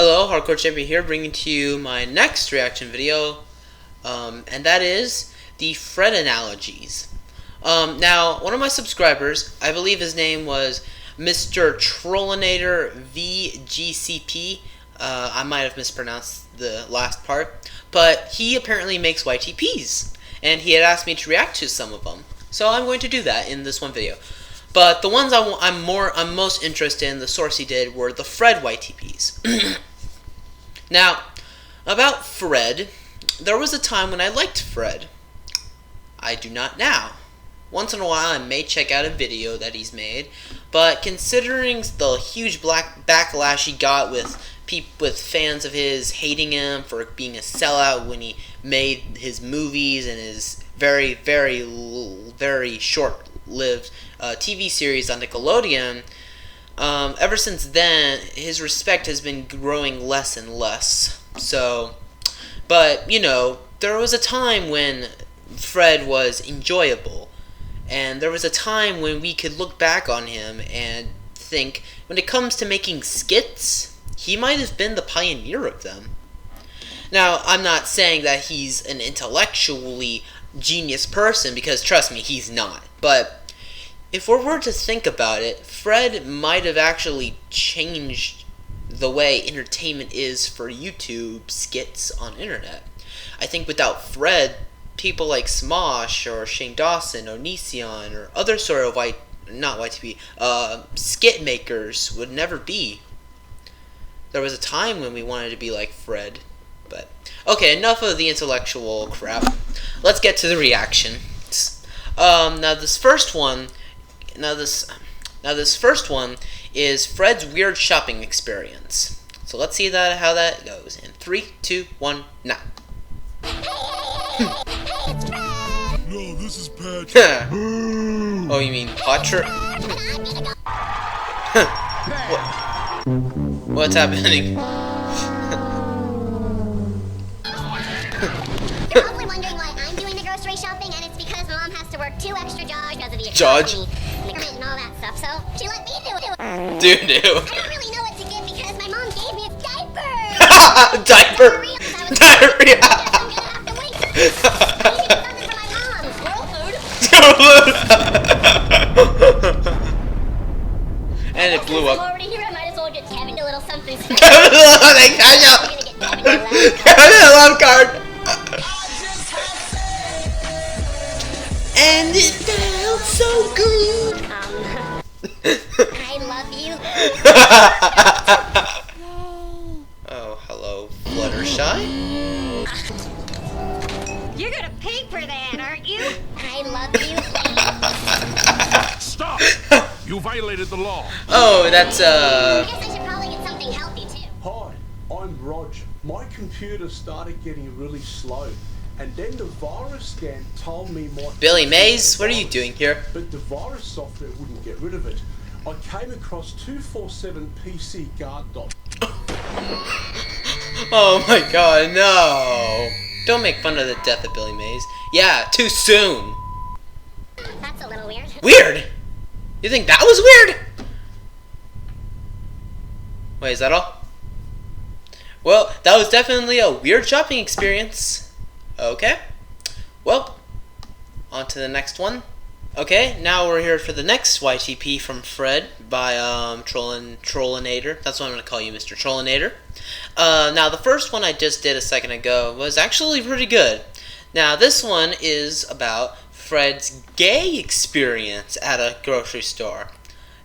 Hello, Hardcore Champion here, bringing to you my next reaction video, and that is the Fred analogies. Now, one of my subscribers, I believe his name was Mr. Trollinator VGCP. I might have mispronounced the last part, but he apparently makes YTPs, and he had asked me to react to some of them. So I'm going to do that in this one video. But the ones I'm most interested in, the source he did, were the Fred YTPs. Now, about Fred, there was a time when I liked Fred. I do not now. Once in a while, I may check out a video that he's made, but considering the huge backlash he got with fans of his hating him for being a sellout when he made his movies and his very, very, very short-lived TV series on Nickelodeon, ever since then, his respect has been growing less and less. So, but, you know, there was a time when Fred was enjoyable, and there was a time when we could look back on him and think, when it comes to making skits, he might have been the pioneer of them. Now, I'm not saying that he's an intellectually genius person, because trust me, he's not. But if we were to think about it, Fred might have actually changed the way entertainment is for YouTube skits on internet. I think without Fred, people like Smosh or Shane Dawson or Nesion or other sort of skit makers would never be. There was a time when we wanted to be like Fred. But okay, enough of the intellectual crap. Let's get to the reactions. Now this first one is Fred's weird shopping experience. So let's see how that goes. In 3, 2, 1, now. No, this is Patrick. Oh, you mean Patrick? What's happening? You're probably wondering why I'm doing the grocery shopping, and it's because Mom has to work 2 extra jobs because of the economy, the government, and all that stuff. So she let me do it. I don't really know what to get because my mom gave me a diaper. Diaper. Diarrhea. I'm gonna have to wait. I need to get something for my mom. Squirrel food. And it blew up. I'm already here. I might as well get Kevin a little something special. Kevin a love card. And it felt so good. I love you. Oh, hello, Fluttershy. You're gonna pay for that, aren't you? I love you. Stop! You violated the law. Oh, that's I guess I should probably get something healthy too. Hi, I'm Rog. My computer started getting really slow, and then the virus scan told me my... Billy Mays, what are you doing here? But the virus software wouldn't get rid of it. I came across 247pcguard.com. Oh my god, no. Don't make fun of the death of Billy Mays. Yeah, too soon. That's a little weird. Weird? You think that was weird? Wait, is that all? Well, that was definitely a weird shopping experience. Okay. Well, on to the next one. Okay, now we're here for the next YTP from Fred by Trollinator. That's what I'm going to call you, Mr. Trollinator. Now, the first one I just did a second ago was actually pretty good. Now, this one is about Fred's gay experience at a grocery store.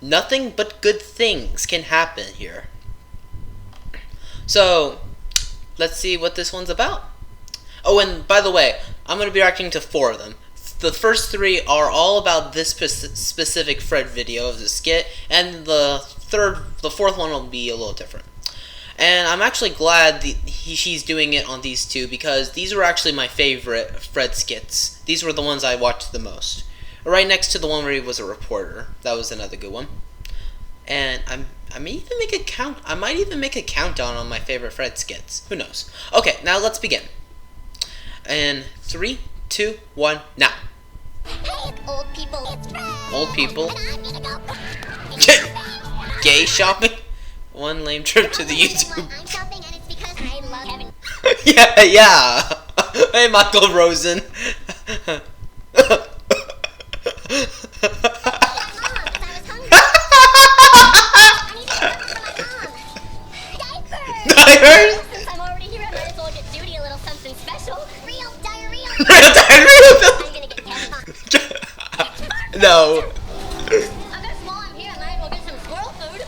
Nothing but good things can happen here. So, let's see what this one's about. Oh, and by the way, I'm going to be reacting to 4 of them. The first 3 are all about this specific Fred video of the skit, and the 4th one will be a little different. And I'm actually glad she's doing it on these 2, because these were actually my favorite Fred skits. These were the ones I watched the most. Right next to the one where he was a reporter. That was another good one. And I might even make a countdown on my favorite Fred skits. Who knows? Okay, now let's begin. And 3, 2, 1, now. Hey, old people. Old people. Gay shopping? one lame trip to the YouTube. I'm shopping and it's because I love Kevin. Yeah. Hey, Michael Rosen. Diapers? Since I'm already here, I might as well get Judy a little something special. Real diarrhea. Real diarrhea. I'm gonna get Kevin. No. I guess while I'm here, I might as well get some squirrel food.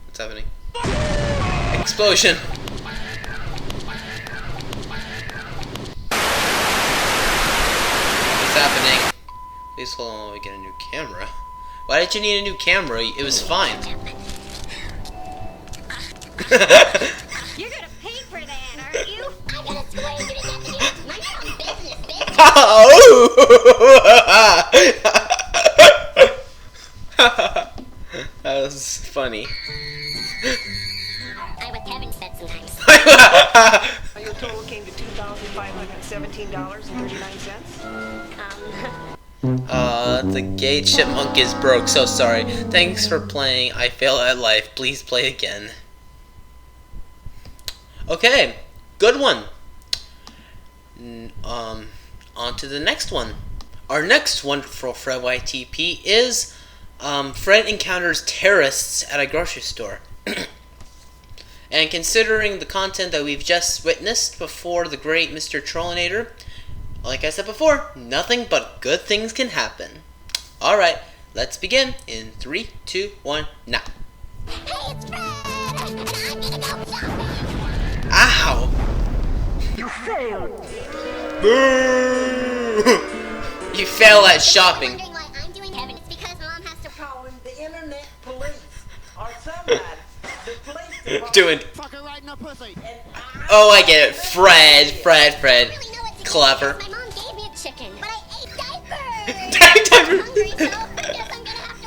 What's happening? Explosion. What's happening? Please hold on while we get a new camera. Why did you need a new camera? It was fine. You're gonna pay for that, aren't you? I gotta explain you didn't have to get my own business, bitch. That was funny. I with Kevin spent sometimes. Your total came to $2,517.39. The gay chipmunk is broke, so sorry. Thanks for playing. I fail at life. Please play again. Okay, good one. On to the next one. Our next one for Fred YTP is Fred encounters terrorists at a grocery store. And considering the content that we've just witnessed before the great Mr. Trollinator, like I said before, nothing but good things can happen. Alright, let's begin in 3, 2, 1, now. Hey, it's Fred! And I'm gonna go shopping! Ow! You failed. Boo! You fail at shopping. Wondering why I'm doing Kevin? It's because Mom has to Calling the internet police or somebody. The police department. Doing. Fucker right in the pussy. Oh, I get it. Fred. really know what to do. Clever. My mom gave me a chicken, but I ate diapers! Diapers. I'm hungry, so I guess I'm gonna have to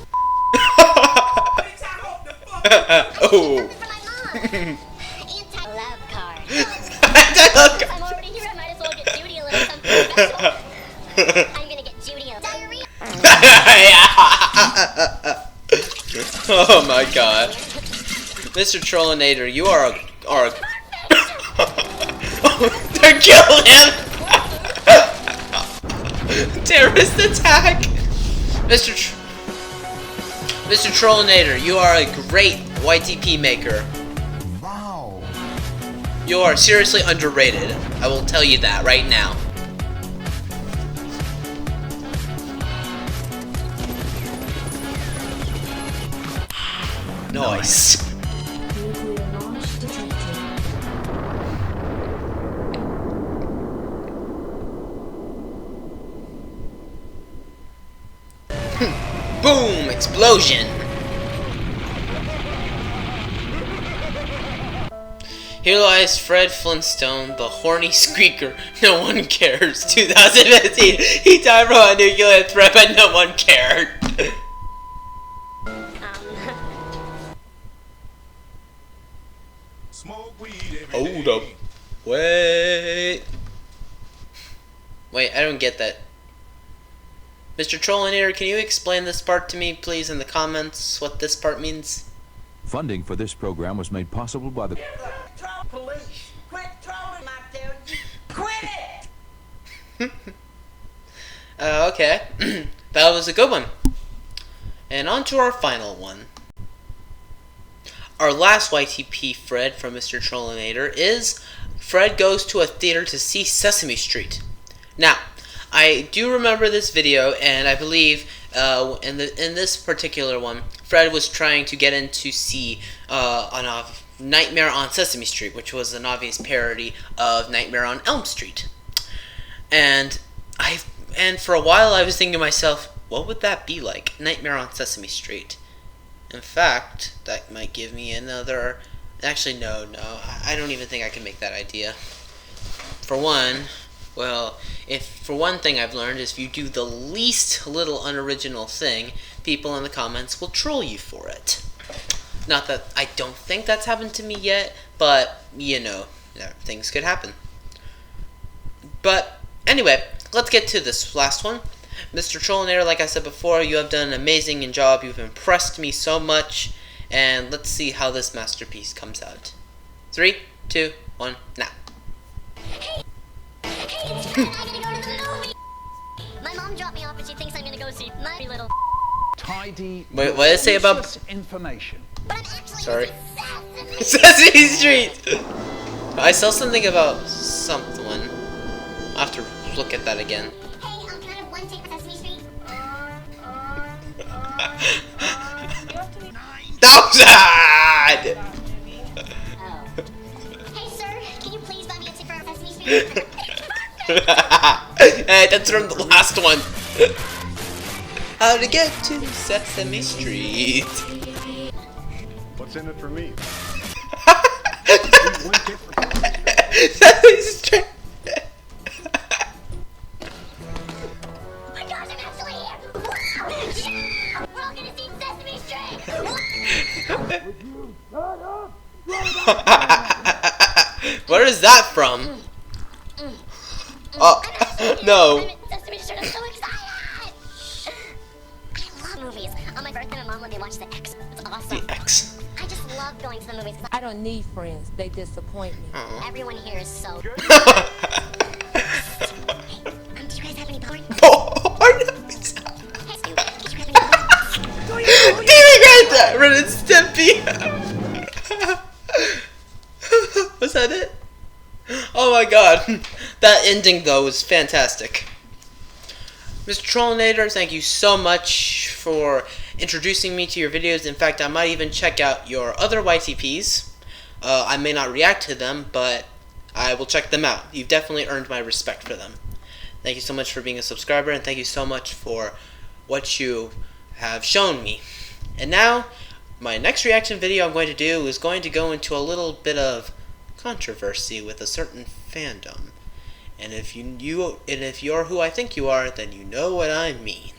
Oh. something for my mom. Anti-love card. Look. Since I'm already here, I might as well get Judy a little something special. I'm gonna get Judy a diarrhea. Oh my god. Mr. Trollinator, you are a they're killing him! Terrorist attack! Mr. Trollinator, you are a great YTP maker. Wow. You are seriously underrated. I will tell you that right now. Nice. Nuclear launch detected. Boom! Explosion! Here lies Fred Flintstone, the horny squeaker. No one cares. 2015. He died from a nuclear threat, but no one cared. Smoke weed every Hold day. up. Wait. Wait, I don't get that. Mr. Trollinator, can you explain this part to me, please, in the comments, what this part means? Funding for this program was made possible by the Troll police. Quit trolling, I tell you. Quit it! Okay. That was a good one. And on to our final one. Our last YTP Fred from Mr. Trollinator is Fred goes to a theater to see Sesame Street. Now, I do remember this video, and I believe in this particular one, Fred was trying to get in to see a Nightmare on Sesame Street, which was an obvious parody of Nightmare on Elm Street. And for a while I was thinking to myself, what would that be like? Nightmare on Sesame Street. In fact, that might give me another... Actually, no, I don't even think I can make that idea. For one, well, for one thing I've learned is if you do the least little unoriginal thing, people in the comments will troll you for it. Not that I don't think that's happened to me yet, but, you know, things could happen. But, anyway, let's get to this last one. Mr. Trollinator, like I said before, you have done an amazing job. You've impressed me so much. And let's see how this masterpiece comes out. 3, 2, 1, now. Hey, it's Fred. I'm gonna go to the movie. My mom dropped me off and she thinks I'm gonna go see my little. Tidy. Wait, what did it say about useless information? But I'm actually Sorry. Sesame. Sesame Street? I saw something about someone. I'll have to look at that again. Hey, can I have one take for Sesame Street? Thousand! Oh. Hey, sir, can you please buy me a ticket for Sesame Street? Hey, that's from the last one. How to get to Sesame Street? What's in it for me? Sesame Street. Oh my gosh, I'm actually here! Wow! Yeah! We're all gonna see Sesame Street! Where is that from? Oh, no. I'm at Sesame Street, I'm so excited! I love movies. On my birthday, my mom let me watch The X. It's awesome. The X. I just love going to the movies because I don't need friends. They disappoint me. everyone here is so good. Do you guys have any popcorn? Oh, Hey, Stu, did you have any popcorn? Demon Ren and Stimpy. Was that it? Oh my god. That ending though was fantastic. Mr. Trollinator, thank you so much for introducing me to your videos. In fact, I might even check out your other YTPs. I may not react to them, but I will check them out. You've definitely earned my respect for them. Thank you so much for being a subscriber, and thank you so much for what you have shown me. And now, my next reaction video I'm going to do is going to go into a little bit of controversy with a certain fandom. And if you're who I think you are, then you know what I mean.